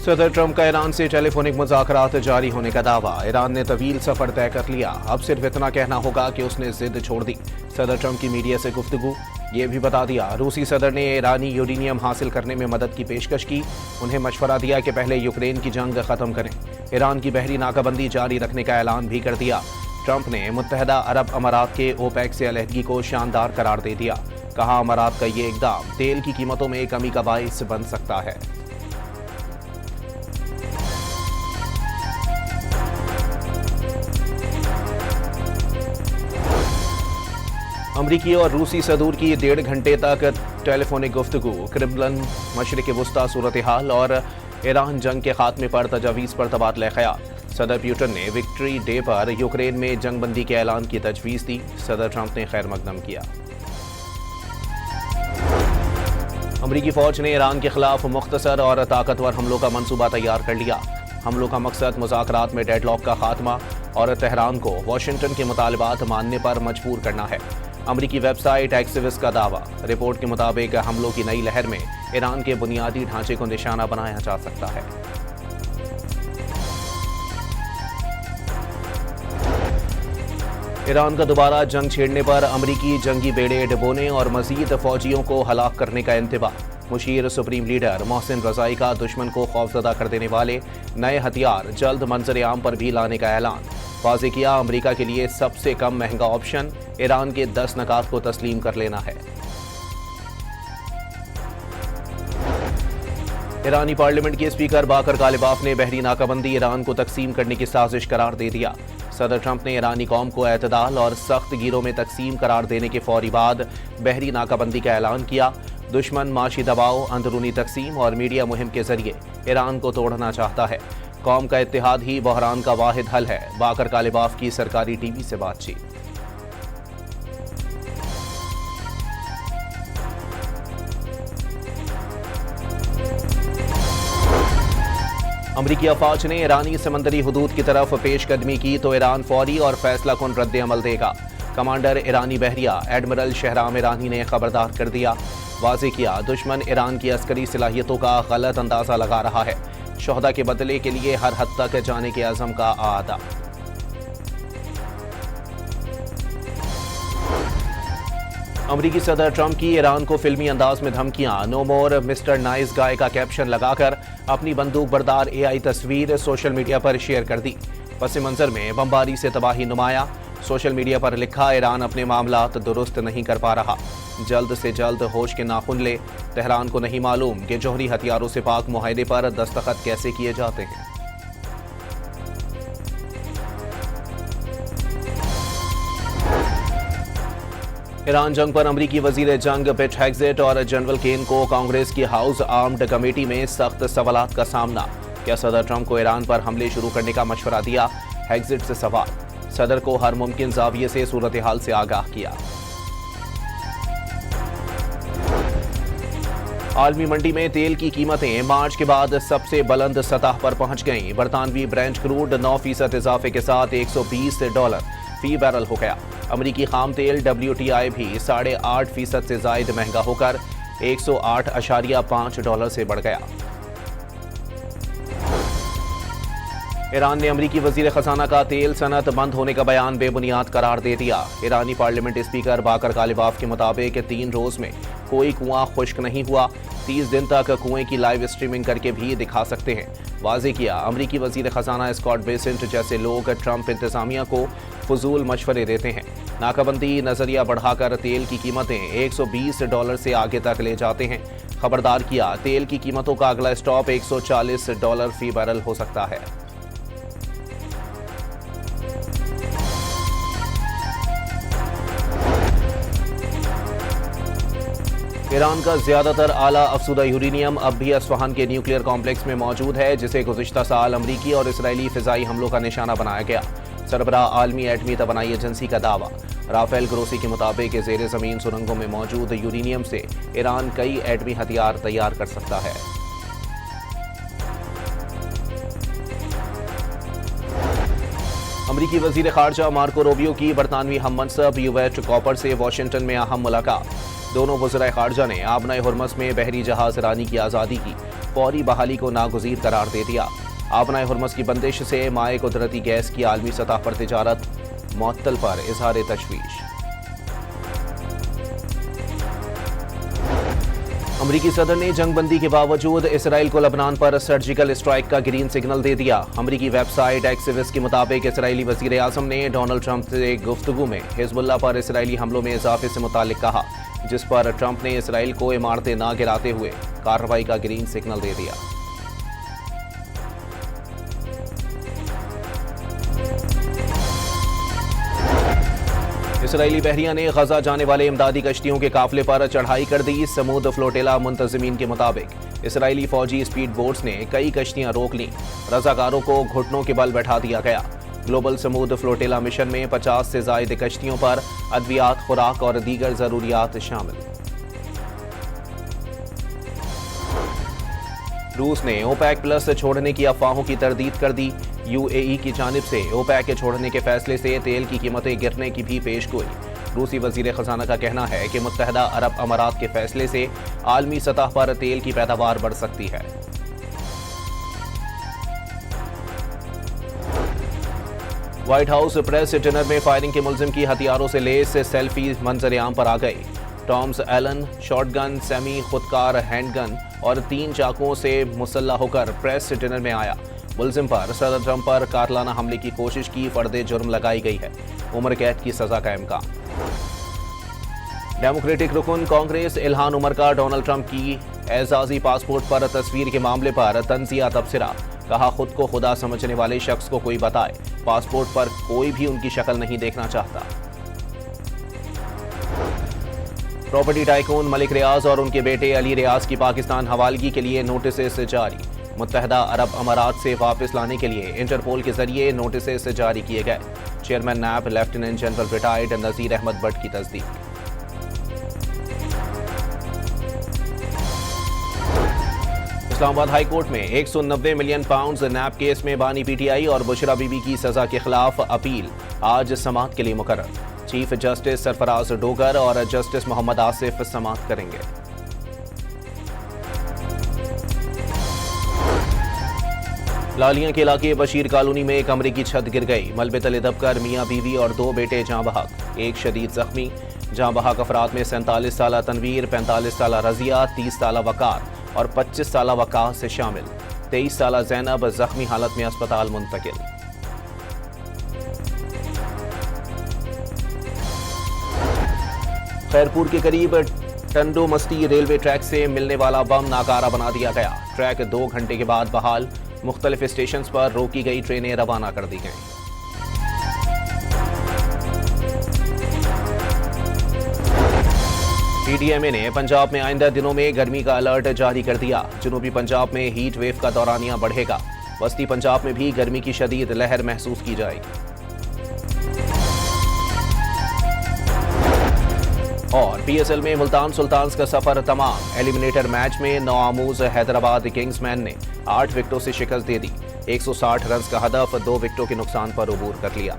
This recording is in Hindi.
सदर ट्रंप का ईरान से टेलीफोनिक मुज़ाकरात जारी होने का दावा। ईरान ने तवील सफर तय कर लिया, अब सिर्फ इतना कहना होगा कि उसने जिद छोड़ दी। सदर ट्रंप की मीडिया से गुफ्तगू। ये भी बता दिया, रूसी सदर ने ईरानी यूरेनियम हासिल करने में मदद की पेशकश की। उन्हें मशवरा दिया कि पहले यूक्रेन की जंग खत्म करें। ईरान की बहरी नाकाबंदी जारी रखने का ऐलान भी कर दिया। ट्रंप ने मुत्तहदा अरब अमारात के ओपेक से अलहदगी को शानदार करार दे दिया। कहा, अमारात का ये इकदाम तेल की कीमतों में कमी का बाइस बन सकता है। अमरीकी और रूसी सदूर की 1.5 घंटे तक टेलीफोनिक गुफ्तगू। क्रेमलिन, मशरिक़ वुस्ता सूरत हाल और ईरान जंग के खात्मे पर तजावीज़ पर तबादला ख्याल। सदर पुतिन ने विक्ट्री डे पर यूक्रेन में जंगबंदी के ऐलान की तजवीज़ दी। सदर ट्रंप ने खैर मकदम किया। अमरीकी फ़ौज ने ईरान के खिलाफ मुख्तसर और ताकतवर हमलों का मंसूबा तैयार कर लिया। हमलों का मकसद मुज़ाकरात में डेडलॉक का खात्मा और तेहरान को वाशिंगटन के मुतालबात मानने पर मजबूर करना है। अमरीकी वेबसाइट एक्सिविस्ट का दावा। रिपोर्ट के मुताबिक हमलों की नई लहर में ईरान के बुनियादी ढांचे को निशाना बनाया जा सकता है। ईरान का दोबारा जंग छेड़ने पर अमरीकी जंगी बेड़े डुबोने और मजीद फौजियों को हलाक करने का इंतबाह। मुशीर सुप्रीम लीडर मोहसिन रजाई का दुश्मन को खौफजदा कर देने वाले नए हथियार जल्द मंजर आम पर भी लाने का ऐलान। वाज़े किया, अमरीका के लिए सबसे कम महंगा ऑप्शन ईरान के 10 नकात को तस्लीम कर लेना है। ईरानी पार्लियामेंट के स्पीकर बाकर गालिबाफ ने बहरी नाकाबंदी ईरान को तकसीम करने की साजिश करार दे दिया। सदर ट्रंप ने ईरानी कौम को एतदाल और सख्त गिरों में तकसीम करार देने के फौरी बाद बहरी नाकाबंदी का ऐलान किया। दुश्मन माशी दबाव, अंदरूनी तकसीम और मीडिया मुहिम के जरिए ईरान को तोड़ना चाहता है। कौम का इत्तेहाद ही बहरान का वाहिद हल है। बाकर गालिबाफ की सरकारी टीवी से बातचीत। अमरीकी अफवाज ने ईरानी समंदरी हुदूद की तरफ पेशकदमी की तो ईरान फौरी और फैसला कुन रद्द अमल देगा। कमांडर ईरानी बहरिया एडमिरल शहराम ईरानी ने खबरदार कर दिया। वाज़े किया, दुश्मन ईरान की अस्करी सलाहियतों का गलत अंदाजा लगा रहा है। शोहदा के बदले के लिए हर हद तक जाने के अज़म का आदा। अमरीकी सदर ट्रंप की ईरान को फिल्मी अंदाज में धमकियां। नो मोर मिस्टर नाइस गाय का कैप्शन लगाकर अपनी बंदूक बरदार एआई तस्वीर सोशल मीडिया पर शेयर कर दी। पस मंजर में बमबारी से तबाही नुमाया। सोशल मीडिया पर लिखा, ईरान अपने मामलात दुरुस्त नहीं कर पा रहा, जल्द से जल्द होश के नाखुन ले। तेहरान को नहीं मालूम कि जौहरी हथियारों से पाक मुआहदे पर दस्तखत कैसे किए जाते हैं। ईरान जंग पर अमरीकी वजीर जंग पेट हेग्जेट और जनरल केन को कांग्रेस की हाउस आर्म्ड कमेटी में सख्त सवालात का सामना। क्या सदर ट्रंप को ईरान पर हमले शुरू करने का मशवरा दिया? हेग्जेट से सवाल। सदर को हर मुमकिन जाविये से सूरत हाल से आगाह किया। आलमी मंडी में तेल की कीमतें मार्च के बाद सबसे बुलंद सतह पर पहुंच गईं। बरतानवी ब्रेंट क्रूड 9% इजाफे के साथ $120 फी बैरल हो गया। अमरीकी खाम तेल WTI भी 8.5% से जायद महंगा होकर $108.5 से बढ़ गया। ईरान ने अमरीकी वजीर खजाना का तेल सनत बंद होने का बयान बेबुनियाद करार दे दिया। ईरानी पार्लियामेंट स्पीकर बाकर गालिबाफ के मुताबिक 3 रोज में कोई कुआं खुश्क नहीं हुआ। 30 दिन तक कुएं की लाइव स्ट्रीमिंग करके भी दिखा सकते हैं। वाज़े किया, अमरीकी वजीर खजाना स्कॉट बेसेंट जैसे लोग ट्रंप इंतजामिया को फजूल मशवरे देते हैं। नाकाबंदी नजरिया बढ़ाकर तेल की कीमतें $120 से आगे तक ले जाते हैं। खबरदार किया, तेल की कीमतों का अगला स्टॉप $140 फी बैरल हो सकता है। ईरान का ज्यादातर आला अफसूदा यूरेनियम अब भी अस्फहान के न्यूक्लियर कॉम्प्लेक्स में मौजूद है, जिसे गुज़िश्ता साल अमरीकी और इसराइली फिजाई हमलों का निशाना बनाया गया। सरबराह आलमी एटमी तवानाई एजेंसी का दावा। राफेल ग्रोसी के मुताबिक ज़ेर ज़मीन सुरंगों में मौजूद यूरेनियम से ईरान कई एटमी हथियार तैयार कर सकता है। अमरीकी वजीर खारजा मार्को रूबियो की बरतानवी हम मनसब यूवेट कॉपर से वाशिंगटन में अहम मुलाकात। दोनों वज़राए खारजा ने आबनाए हुर्मस में बहरी जहाज रानी की आज़ादी की फौरी बहाली को नागुज़ीर करार दे दिया। आबनाए हुर्मुज़ की बंदिश से माए कुदरती गैस की आलमी सतह पर तिजारत मुअत्तल पर इजहार तशवीश। अमरीकी सदर ने जंगबंदी के बावजूद इसराइल को लबनान पर सर्जिकल स्ट्राइक का ग्रीन सिग्नल दे दिया। अमरीकी वेबसाइट एक्सिविस के मुताबिक इसराइली वजीर आजम ने डोनाल्ड ट्रंप से गुफ्तगू में हिजबुल्लाह पर इसराइली हमलों में इजाफे से मुताल्लिक कहा, जिस पर ट्रंप ने इसराइल को इमारतें न गिराते हुए कार्रवाई का ग्रीन सिग्नल दे दिया। इसराइली बहरिया ने गजा जाने वाले इमदादी कश्तियों के काफिले पर चढ़ाई कर दी। समूद फ्लोटेला मुंतजिमीन के मुताबिक इसराइली फौजी स्पीड बोट्स ने कई कश्तियां रोक लीं। रजाकारों को घुटनों के बल बैठा दिया गया। ग्लोबल समूद फ्लोटेला मिशन में 50 से जायद कश्तियों पर अद्वियात, खुराक और दीगर जरूरियात शामिल। रूस ने ओपेक प्लस छोड़ने की अफवाहों की तरदीद कर दी। यूएई की जानिब से ओपेक के छोड़ने के फैसले से तेल की कीमतें गिरने की भी पेशगोई। रूसी वजीर खजाना का कहना है कि मुत्तहदा अरब अमारात के फैसले से आलमी सतह पर तेल की पैदावार बढ़ सकती है। व्हाइट हाउस प्रेस डिनर में फायरिंग के मुल्जिम की हथियारों से लेस सेल्फी मंजर-ए-आम पर आ गई। टॉम्स एलन शॉटगन, सेमी खुदकार हैंडगन और 3 चाकुओं से मुसल्ला होकर प्रेस डिनर में आया। मुल्जिम पर सदर ट्रंप पर कातलाना हमले की कोशिश की फर्दे जुर्म लगाई गई है। उम्र कैद की सजा का इम्कान। डेमोक्रेटिक रुकन कांग्रेस इल्हान उमर का डोनाल्ड ट्रंप की एजाजी पासपोर्ट पर तस्वीर के मामले पर तंजिया तबसरा। कहा, खुद को खुदा समझने वाले शख्स को कोई बताए, पासपोर्ट पर कोई भी उनकी शक्ल नहीं देखना चाहता। प्रॉपर्टी टाइकून मलिक रियाज और उनके बेटे अली रियाज की पाकिस्तान हवालगी के लिए नोटिस जारी। मुत्तहदा अरब अमारात से वापस लाने के लिए इंटरपोल के जरिए नोटिस जारी किए गए। चेयरमैन नैब lieutenant general retired Nazir Ahmad Bhatt की तस्दीक। इस्लामाबाद हाई कोर्ट में 190 मिलियन पाउंड नैब केस में बानी पीटीआई और बुशरा बीबी की सजा के खिलाफ अपील आज समाअत के लिए मुकर्रर। चीफ जस्टिस सरफराज डोगर और जस्टिस मोहम्मद आसिफ समाअत करेंगे। लालियां के इलाके बशीर कॉलोनी में एक कमरे की छत गिर गई। मलबे तले दबकर मियां बीवी और 2 बेटे जाँ बहक, एक शदीद जख्मी। जाँ बहक अफराद में 47 साला तनवीर, 45 साला रजिया, 30 साला वकार और 25 साला वकास से शामिल। 23 साला जैनब जख्मी हालत में अस्पताल मुंतकिल। खैरपुर के करीब टंडो मस्ती रेलवे ट्रैक से मिलने वाला बम नाकारा बना दिया गया। ट्रैक 2 घंटे के बाद बहाल। मुख्तलिफ स्टेशन पर रोकी गई ट्रेनें रवाना कर दी गईं। पीडीएमए ने पंजाब में आइंदा दिनों में गर्मी का अलर्ट जारी कर दिया। जनूबी पंजाब में हीट वेव का दौरानिया बढ़ेगा। वस्ती पंजाब में भी गर्मी की शदीद लहर महसूस की जाएगी। और पीएसएल में मुल्तान सुल्तान्स का सफर तमाम। एलिमिनेटर मैच में नौआमूज हैदराबाद किंग्समैन ने 8 विकेटों से शिकस्त दे दी। 160 रन का हदफ 2 विकेटों के नुकसान पर अबूर कर लिया।